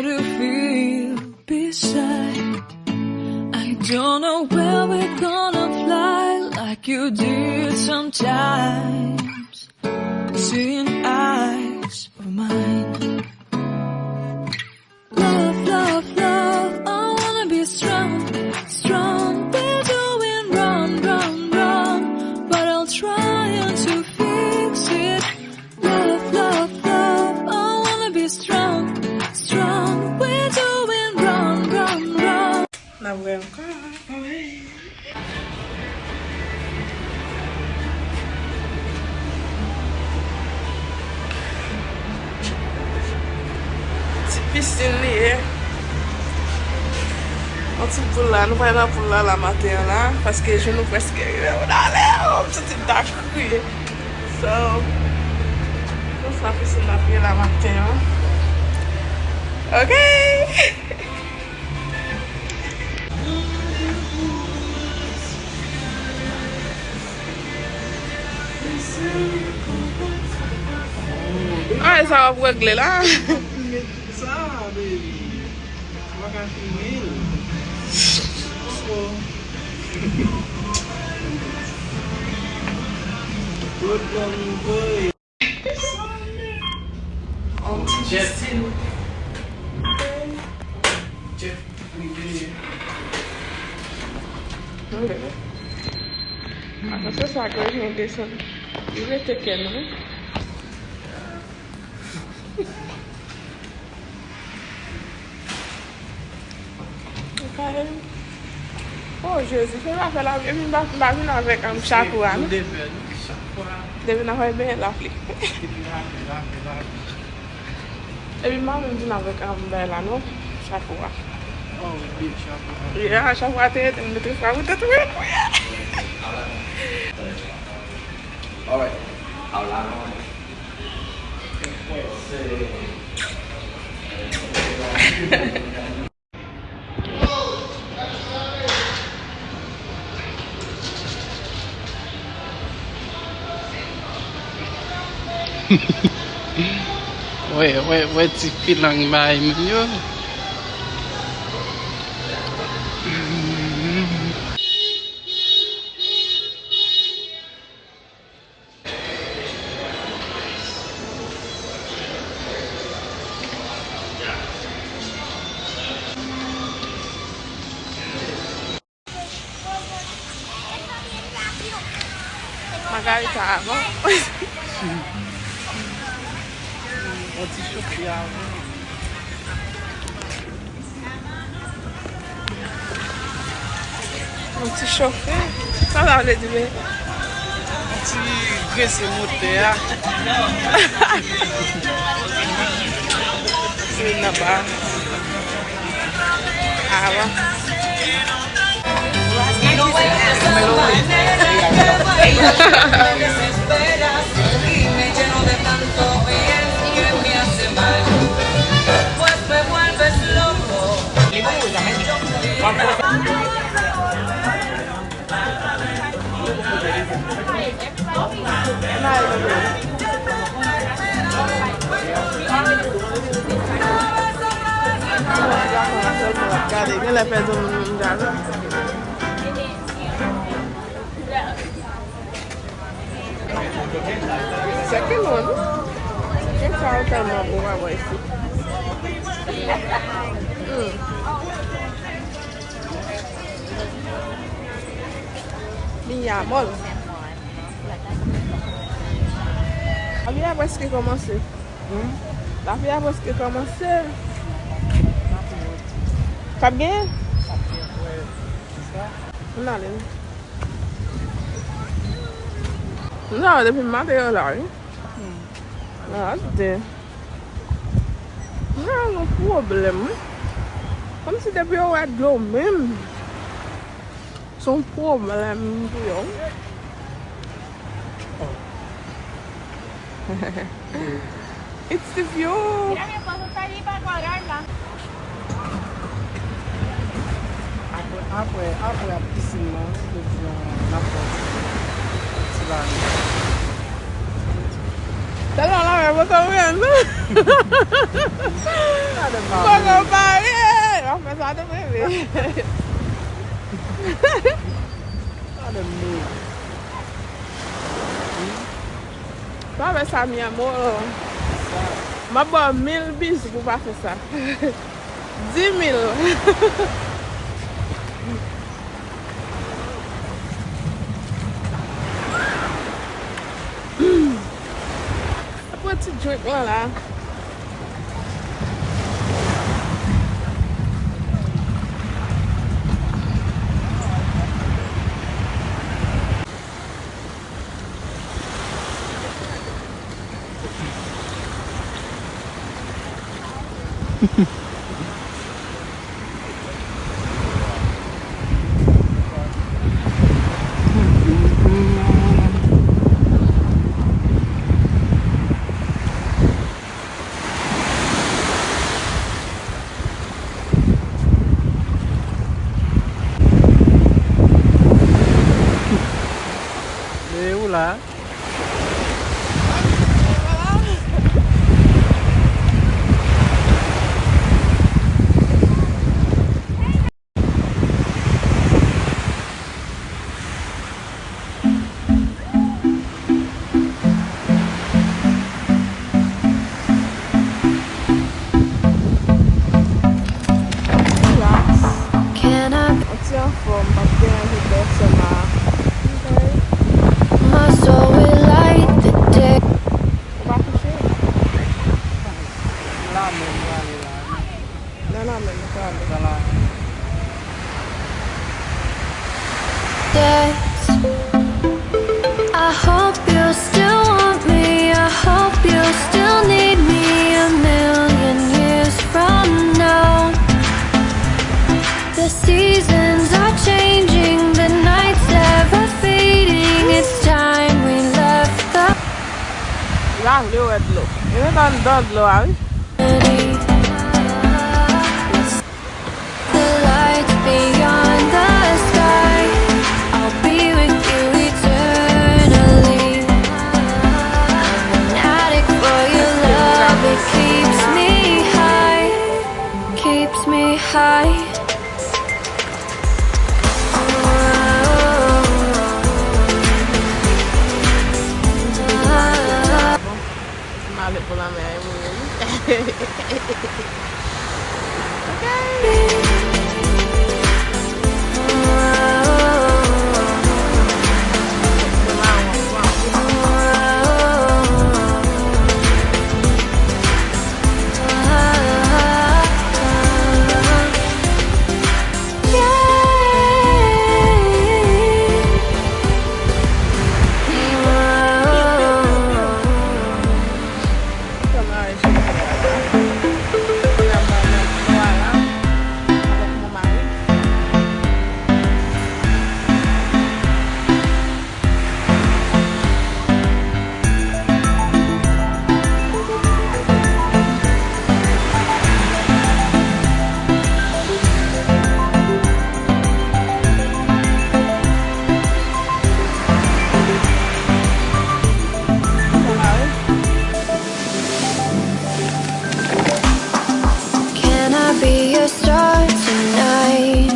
how to feel beside. I don't know where we're gonna fly like you did sometimes. Seeing eyes of mine. Love, love, love, I wanna be strong, strong. We're doing wrong, wrong, wrong, but I'll try to fix it. Love, love, love, I wanna be strong, strong. We're doing wrong, wrong, wrong. Now we're piscine liye. On ti pou la, nou pa nan pou la matin la, paske je nou preske on ale, on ti dak kouye. So, nou sa piscine la piye la matin. Ok! Ah, ça va régler là. Ça, baby. On va filmer. Good one, boy. Jeff. Jeff, we did. Essa saca a gente deixa. E vai ter que, né? Oh Jésus, je vais faire la vie, je vais venir avec un chapeau. Je vais venir avec la flic. Et puis, moi, je vais avec un bel anneau, chapeau. Oh, big chapeau. Yeah, chapeau, tu es un peu fragile, tu es All right. Hablar. Ouais, tu files en maille, mieux. Magari tava. Vou te chopear. Un petit chauffeur. Ça va le dire. Tu graisses moteur. C'est là-bas. Ah ouais. Regardez, la personne c'est quel nom? Quel ça tellement bon à voir ici. Minha molle. La vie a presque commencé. La vie a presque commencé. Pas bien? Non, non, depuis le matin, là. Non, c'était... Non, non problème. Comme si depuis on a de l'eau même. Son problème pour eux. It's the view. Mira, mi esposo está allí para cuadrarla. Après la piscine, la porte. C'est là. Tá lá, eu vou estar vendo. Bora ça, mi amour. Ma bonne 1000 bis pour pas faire ça. 10 000. Un petit drink là. Mais où là? Can I On tient en forme parce que je dors seulement. my soul will light the day? On va coucher. Là, mais on va aller là. Non, non, mais je peux aller. Voilà. Days. I hope you still want me. I hope you still need me 1,000,000 years from now. The seasons are changing, the nights ever fading. It's time we left the Là, je vais de l'eau. Je vais dans de l'eau, ah oui. city. The lights beyond the sky. I'll be with you eternally. I'm an addict for your love. It keeps me high. Keeps me high. Je m'allais pour la mer, oui. Can I be your star tonight?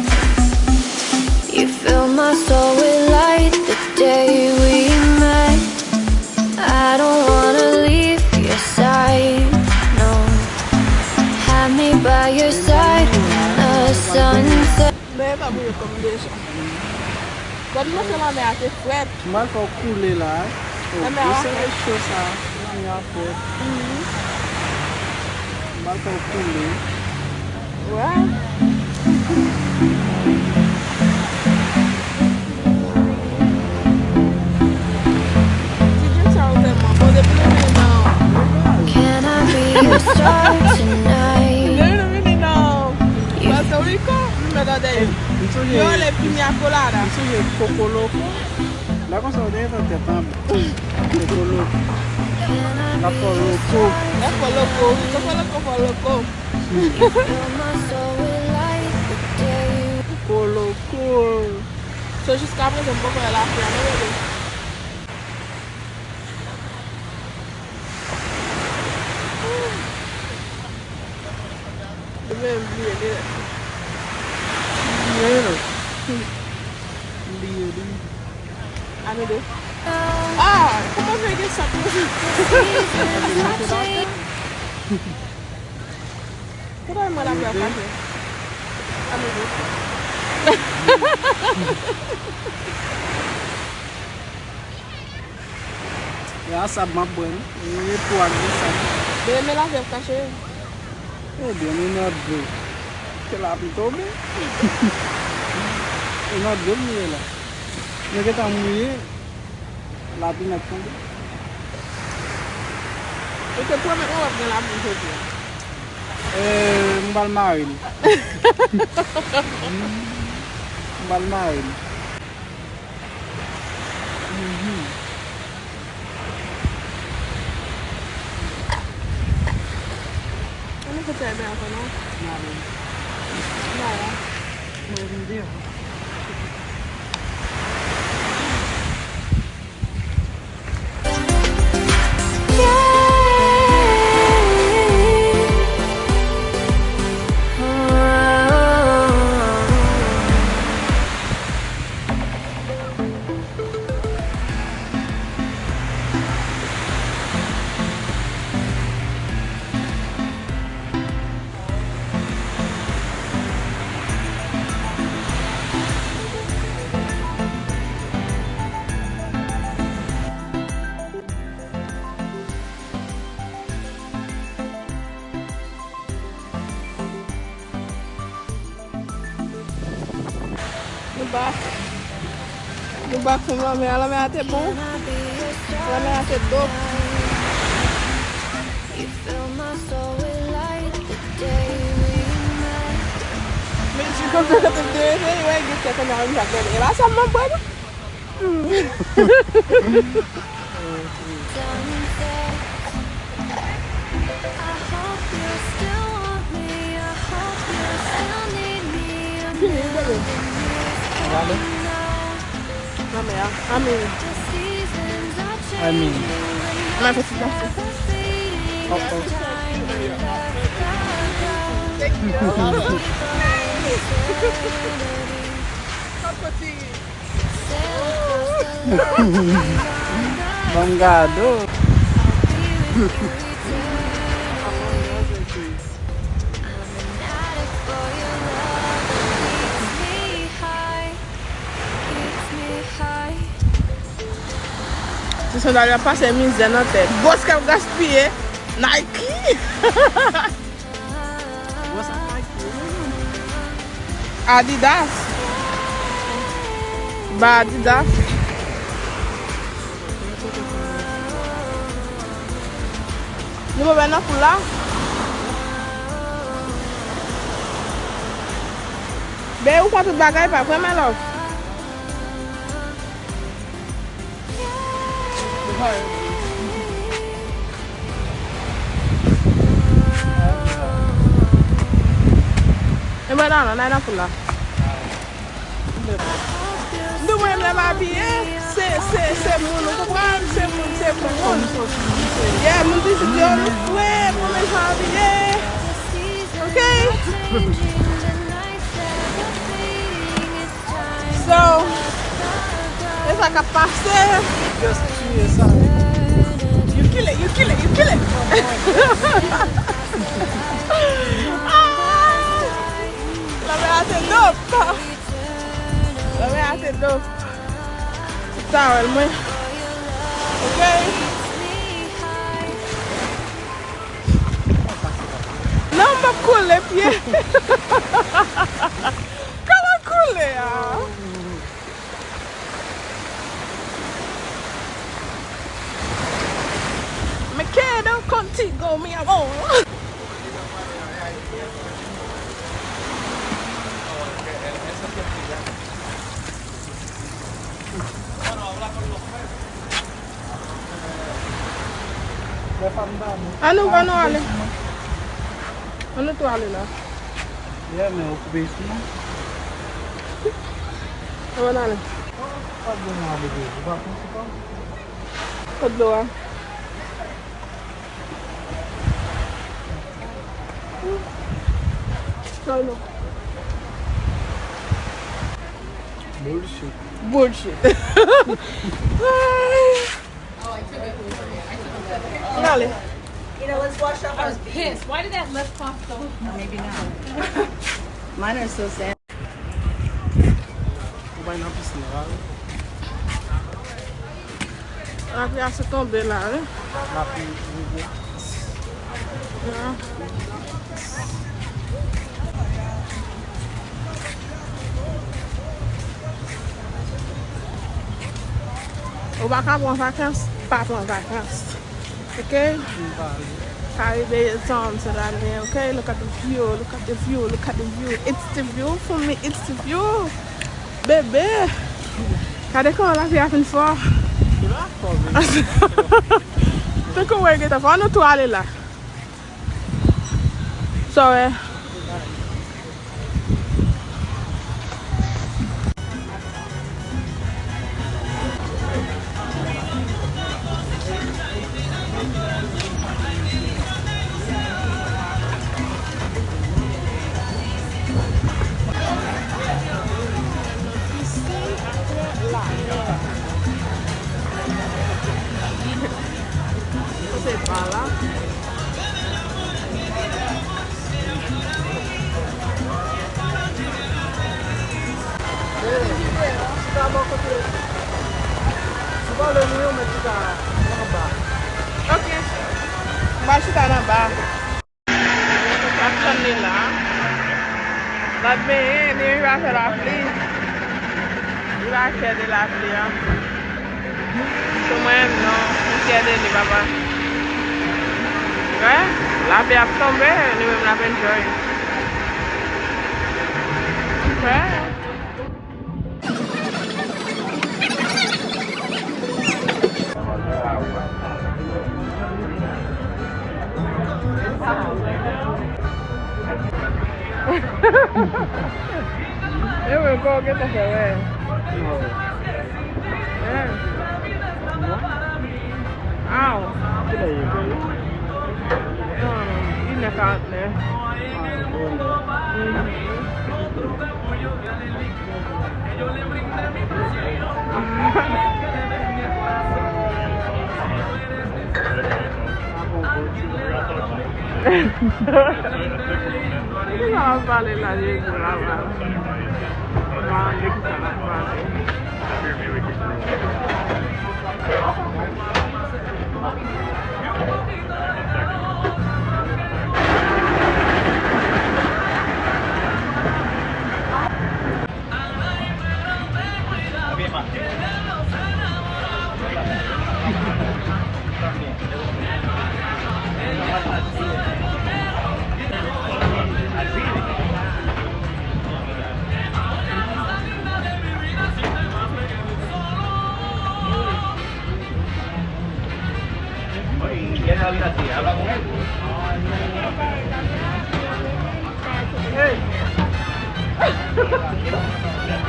You fill my soul with light the day we met. I don't wanna leave your side, no. Have me by your side when the sunset. Mais pas bouillir comme déjà. Comme moi, c'est la mer assez froide. Mal faut couler là. La mer a C'est chaud ça. Il y a fait. Mal faut couler. Ouais. Si je tiens tellement bon depuis le maintenant. Can I be your star tonight? Le maintenant. Puerto Rico, me da dei. Yo le piña colada. Isso é coco louco. Lá com só dentro até tampa. Coco louco. Lá for louco. É colocou, só colocou. Fill my soul with light the day. Coco louco. So jusqu'à présent, un poco de la fiamma, je vais oublier. Lindo. Amido. Ah! Comment je vais dire ça? Pourquoi moi la faire passer? Ya sab ma bon. E pou ak de sab. Mais la faire cacher. Eh bien, e not go. Ke la pi tobe. E not go miye la. Ne ke ta mouye, la pi net tombe. Et que toi, maintenant, on va venir la vie aujourd'hui. Mbal maril. Mbal maril. On est peut-être bien encore, non? Non. Le bac from lanmè, lanmè a te bon. Lanmè a te dope. Mais tu comprends que tu devais faire, ouais, que tu as fait un jacket. Et là, ça m'a bon. Amin. Ma petite place. Bongado. Si son d'aller passer mise dans la tête. Boss qu'elle gaspille. Nike. Adidas. Bah Adidas. Nous allons venir pour là. Ben où quand tout bagaille pas vraiment là. Et maintenant, on a pour là. Nous même les habillés, c'est mon, vous comprenez, c'est mon. Yeah, mon dit c'est bien, ouais, mon les habillés. Okay. So, c'est ça qui a passé. Just tuer ça. You kill it. La mère c'est dope. La mère c'est dope. Ça, elle moi. Ok. Non, on va couler les pieds. Comment couler, hein? Me quedo contigo, mi amor. Ano ba no ale? Ano to ale la? Yeah, mais occupé ici. Ano na ale? Pas de mal avec eux. Tu vas penser pas? Kodlo ah. No. Bullshit. Bullshit. Allez. You know, let's wash off our Pissed. Why did that lip cough so? Maybe not. Mine are so sad. Vai na piscina, vai. La pluie s'est tombée là, hein? La pluie. Yeah. On va pas prendre vacances, pas prendre vacances. Okay? Caribbean town to that man, okay? Look at the view, look at the view, look at the view. It's the view for me, it's the view. Bébé. Cadê que ela viaja fora? Tem que ver que tá falando toalha lá. Sorry. Você fala? Ok. Embaixo tá na barra. Passando lá. Lá bem, ele vai fazer a flia. Ele vai querer a flia. Moi-même, non. Je suis allé, papa. Ouais? La vie a tombé, nous-mêmes la peine joie. Ouais? Eu vou colocar essa coisa. Ow. You neck out there. Não vale lá de lá. Vale que tá lá, vale. Hey.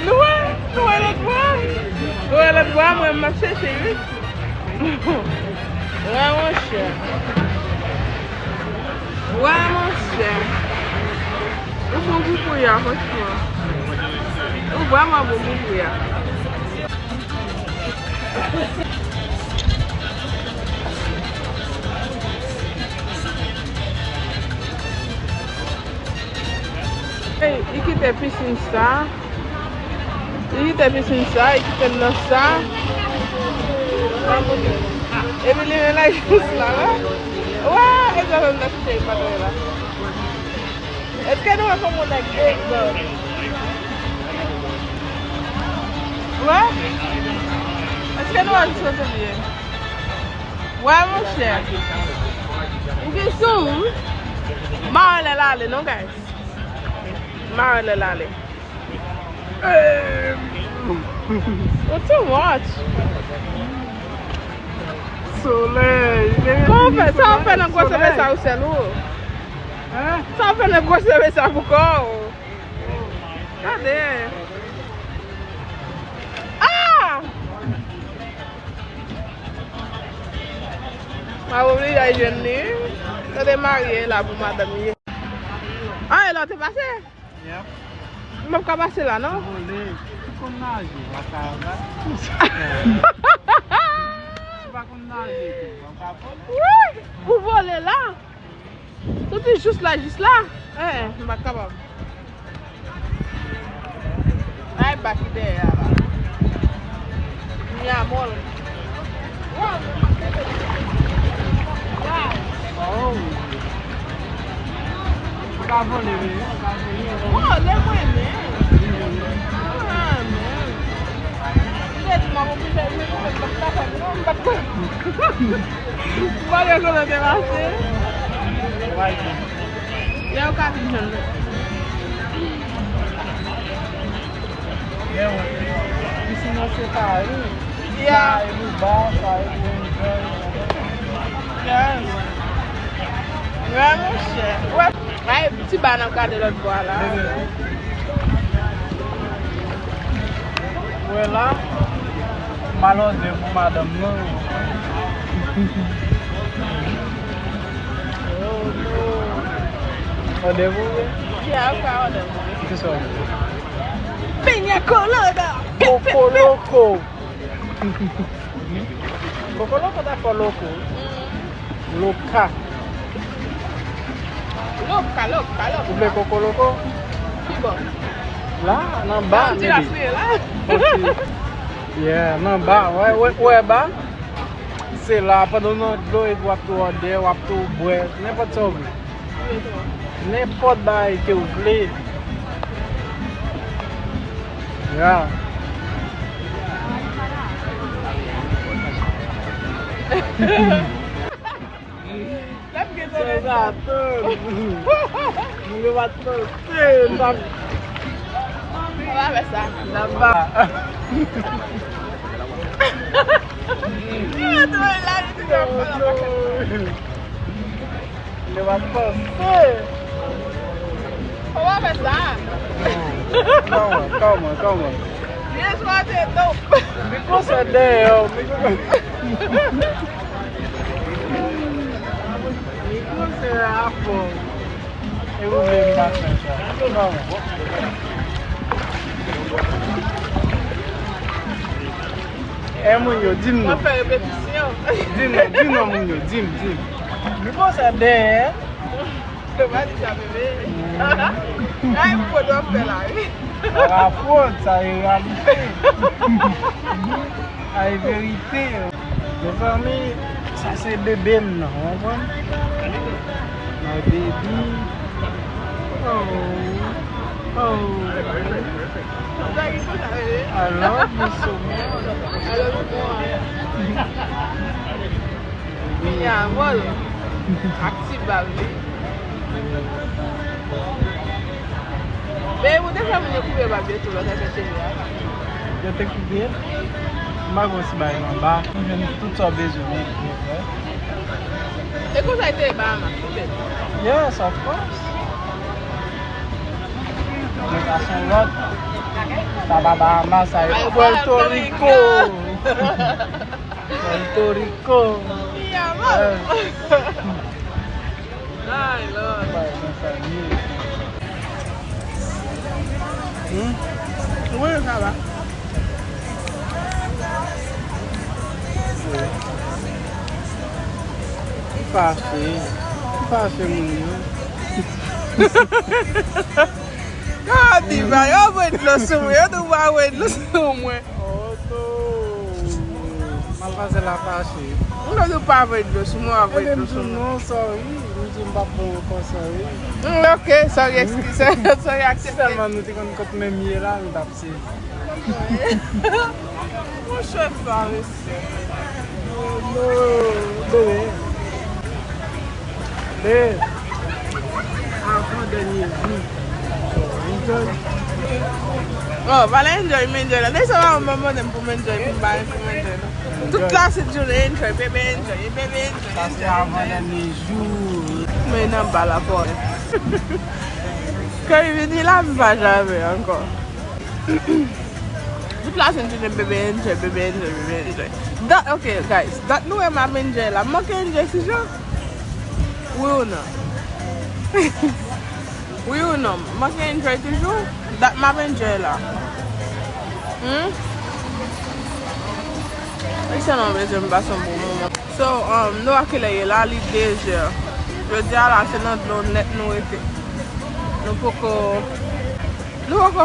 Não é la boire, moi, marcher chez lui. Ouais, mon cher. Ouais, mon cher. Eu vou bubuiar, franchement. Eu vou vraiment bubuiar. Hey, aqui tem piscine ça. Aqui tem piscine ça, aqui tem nossa. Ele é lá juste là, là. Ouais, et ça va me lâcher pas de là. Est-ce que nous avons mon accueil? Ouais? Est-ce que nous avons sauté bien? Ouais, mon cher. Une question? Marle là, non, guys? Marle là. Oh, too much. Soleil. Ça fait un gros service à Océano. Ça fait un gros service à Boucor. Cadê? Ah! Mas vou ligar a Jenny. Eu dei marié lá pour madame. Ah, ela te passé? Yeah. Não vai passar lá, não? Olhei. Ficou nage. pas qu'on nager. Oui, vous volez là. Tout est juste là, juste là. Eh, je suis pas capable. Aïe, back there. Il y a un mol. Oh. Pas voler, Oh, laisse-moi, ah, man. Olha quando eu passei. E é o caminho. E se você tá aí, Yeah. sai no bar, sai no Yes. Ouais, mon cher. Ouais. Ouais, petit bar dans le cadre de l'autre bois là. ouais là, malheureusement pour madame non. Oh non. Rendez-vous? Yeah, okay, hold on. C'est ça. Pina colada. Coco loco. Coco loco tá for loco. Loca. Louca. Vous voulez coco loco? Que bom. Là, dans le bas. Não, tira assim, lá. Yeah, dans le bas. Ouais, bas. C'est là, pendant notre l'eau, il doit tout order, ou tout boire, n'importe quoi. N'importe quoi que vous voulez. Yeah. Exato. Não vai torcer, não Vai ver ça. dá. Eu tô lá, eu tô falando. Ele vai torcer. Vai ver ça. Calma. Yes, what it do? Me concedeu. Me concedeu, pô. Eu vou ver bastante. Vamos. É, Munho, diz-me. Vou fazer repetição. Diz-me, Munho, diz-me. Me concedeu, Tu vai deixar beber? Ai, pô, não vai lá. a força, a réalité. A vérité. Les familles, ça c'est bébé, non? My baby. Oh. I love you so much. Yeah, well, active baby. Bem, vou deixar a minha comer babi tu vai ter Eu tenho que ver. Mas você vai no bar, tudo só beijo mesmo. Você consegue ter bama? Yes, of course. Location lot. Bahamas, Puerto Rico. Puerto Rico. Yeah, man. Ai, Lord. Oui, ça va. Fácil, menino. Ah, diva, eu vou de lo sumo, eu não vou de lo sumo. Mal fazer lá fácil. Não do pavo de lo sumo, eu vou de lo sumo. Não, sorry. Não tinha papo com sorry. Ok, sorry, accepte. Seulement nous disons que même miel là, nous d'absé. Mon chef, ça, Bébé. Bébé. Enfant dernier jour. Enjoy. oh, vai enjoy, me enjoy. Deixa eu uma mamãe para me enjoy, para me enjoy. Toute la journée, enjoy, bébé, enjoy. Ça c'est avant dernier jour. Mais non, pas la porte. Quand il vient là, il ne va jamais encore. Toute la journée, bébé, enjoy. That, okay, guys, that nous est ma enjoy là. Moi qui enjoy ce genre. Oui ou non? Oui ou non? Moi qui enjoy toujours. That ma enjoy là. Ese non veze mba son bon moment. So, nou akile ye la li 2 heures. Je di ala se nan dlo net nou ete. Nou poko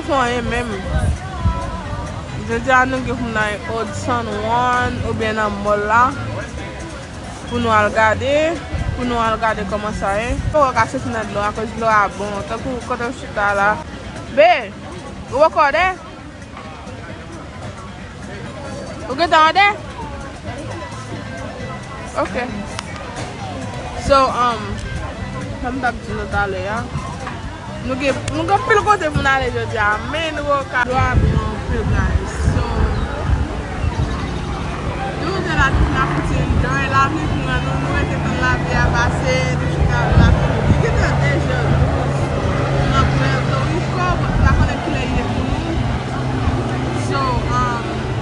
fon ye menm. Je di ala nou ge foun nan Old San Juan ou bien nan mall la. Pou nou al gade koman sa ye. Pou wak ase si nan dlo a koz dlo a bon. Takou kote chita la. Be, ou wakode? Ou get ande? Okay. So, comme d'habitude nous allons là. Nous avons plus le côté pour aller aujourd'hui, mais nous avons plus guys. So, nous avons la petite enjoy la vie pour nous étions la vie à passer, nous sommes là. Il y a des jeux, nous avons plein de risques, la connexion est pour nous. So,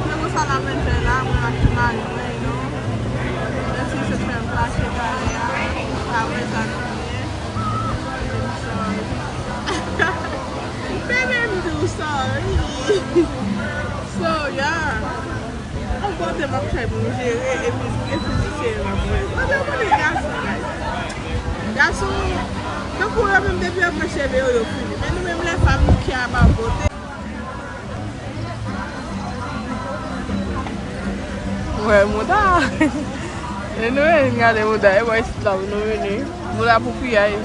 nous avons ça la maintenant là, on a tout mal. Se fèm plache gale ya, a wè zanouye. Baby, I'm do sorry. So, yeah. An kote map chay pou nou jere, epi se la mwen. Mwen mwen gason, guys. Gason, nan kou yo mèm depi ap cheve yo fini. Men nou mèm le fam nou ki a ba bote. Wè, mouda. E nou e ngade mouda, e wè sit la ou nou veni. Mouda pou piya e.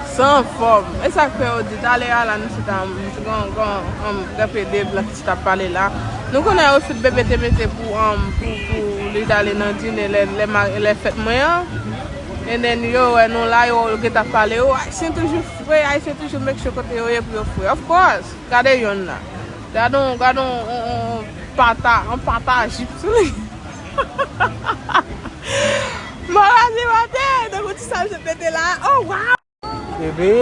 San form. E sak fe ou di, dale a la nou sitan, gon gape de blan ki sita pale la. Nou konen ou fit bebete pou li dale nan dine le fet mwen. En den yo e nou la yo geta pale yo, ay sen toujou fwe, ay sen toujou mek chokote yo ye pou yo fwe. Of course, gade yon la. Gade on pata jip sou li. Mora si mate, donc tu sais se pete la. Oh wow! Bébé!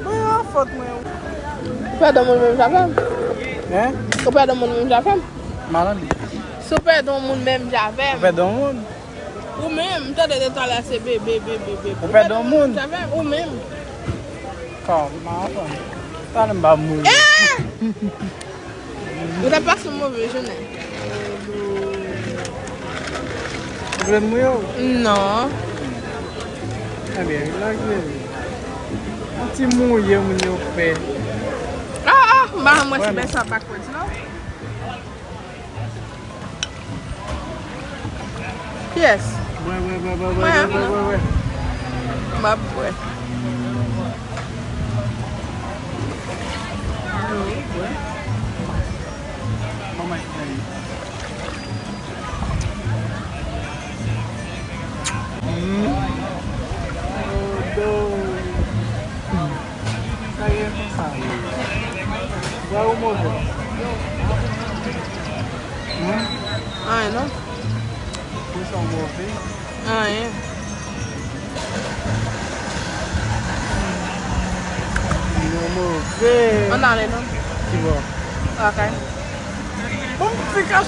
Mwen an fote mwen. Ou pè don moun mèm javèm? Hein? Ou pè don moun mèm javèm? Malan di. Sou pè don moun mèm javèm? Ou pè don moun? Ou mèm, tè de tala se bébé. Ou pè don moun? Javèm, ou mèm? Kom, man an. Tane mba moun. Ou te pas sou mouve jounè? Vle mwen yo? Non. Ebe, lak le. An ti moun yo mwen yo pe. Mba mwen si ben sa backwards, no? Yes. Mwen. Mba bwe. Mamãe, aí. Aí é passado. Vai o mover. Ah, não? Puxa o mover. Ah, é? Mover. Anda ali, não? Que bom. Ok. Vamos ficar.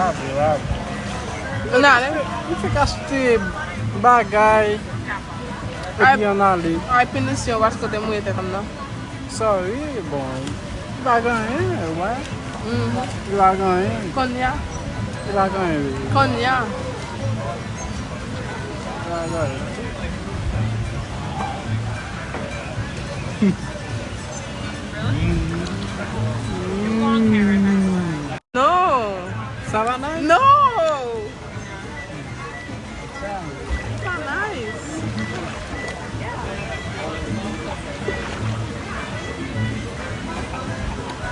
Abre. Anda ali? Vamos ficar bagay. Aqui ali. Ai, punição, eu acho que eu tenho muita também, não? Sorry, bom. Bagay, ué. Bagay. Konya? Bagay. Konya? Bagay. No! Ça va nice? No! Tá nice.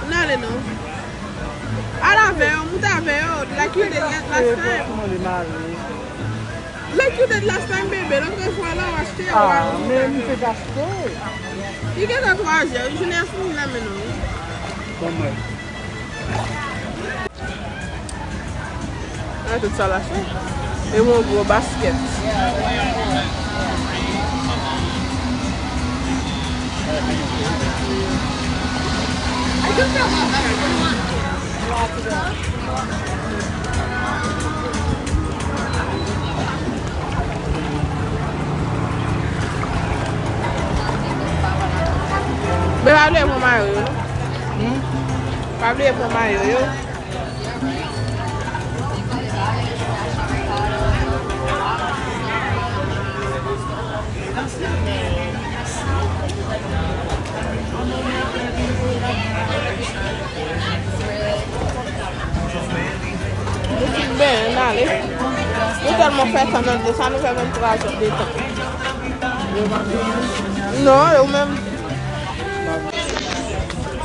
Não, não. Ala veio, muita veio, like you did last time. Like you did last time, baby. Don't go for a long stay. Ah, mesmo você gastou? You get that was you should have food lemon. Como é? Ah, tudo só lá. Eu vou basquete. Vai ler pro Maio. Vai ler pro Maio. Muito bem, ali. Nous tellement fait ça, ça nous fait même 3 heures de temps. Non, ou même.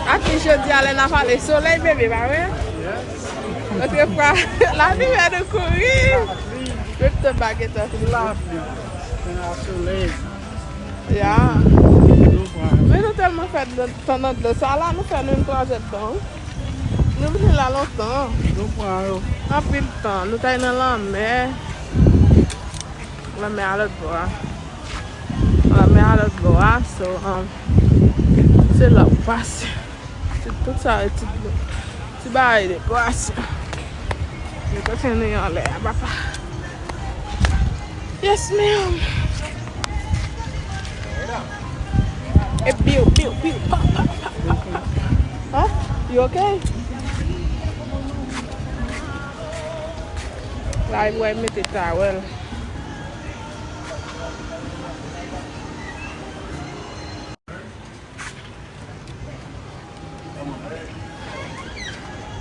Après, je dis, allez, n'a pas le soleil, bébé, bah ouais. L'autre fois, la vie vient de courir. Je te baguette. Yeah. Mais nous tellement fait pendant de ça, là, nous faisons une 3 heures de temps. Nous venons là longtemps. En pile de temps. Nous sommes dans lanmè. Lanmè à l'autre bord. Lanmè à l'autre bord. So, c'est là où passe. C'est tout ça. Tu vas y décoration. Je continue en l'air, papa. Yes, ma'am. Et bill. Pop. Huh? You okay? Là, il va mettre ta towel.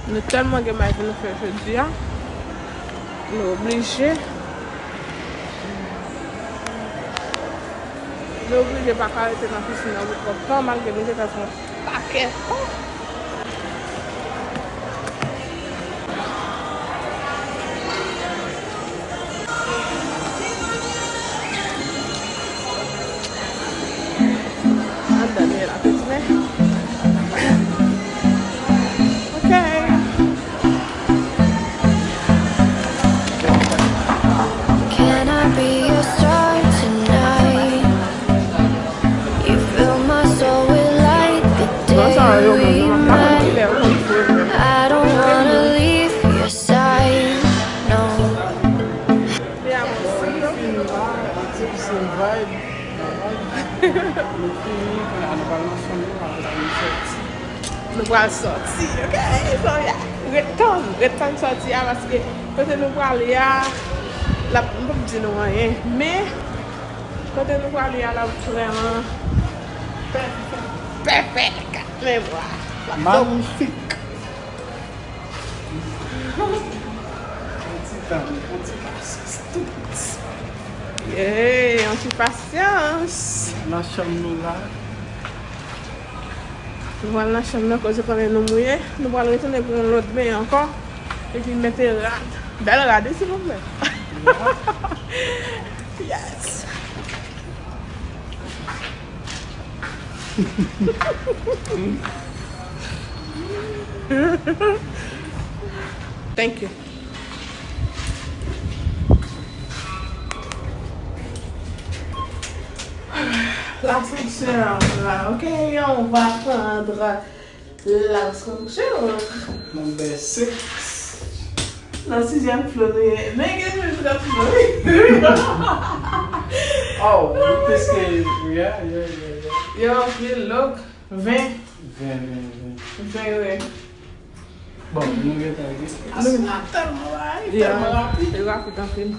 Nous tellement de mal pour nous faire aujourd'hui. Nous sommes obligés. Nous sommes obligés de ne pas arrêter dans la piscine. Nous sommes malgré nous étions un paquet. Can I be your star tonight? You fill my soul with light the day we met. I don't wanna leave your side, no. Nous allons sortir, ok? Retourne sortir parce que peut-être nous allons aller à la pas dire nous rien, mais peut-être nous allons aller à la vraiment parfait. Mais voilà, magnifique. Yeah, on fait patience. La chambre là. Nous allons dans la chambre quand nous mouiller. Nous allons retourner pour l'autre bain encore. Et puis mettre la belle rade, s'il vous plaît. Yes. Thank you. L'ascenseur, là, ok, on va prendre l'ascenseur. Number 6. La 6e fleurie. Mais qu'est-ce que je vais fleurie? Oh, parce que. Yeah. Yo, feel look. 20. 20. 20, ouais. Bon, nous allons aller. Yeah, c'est rapide en film.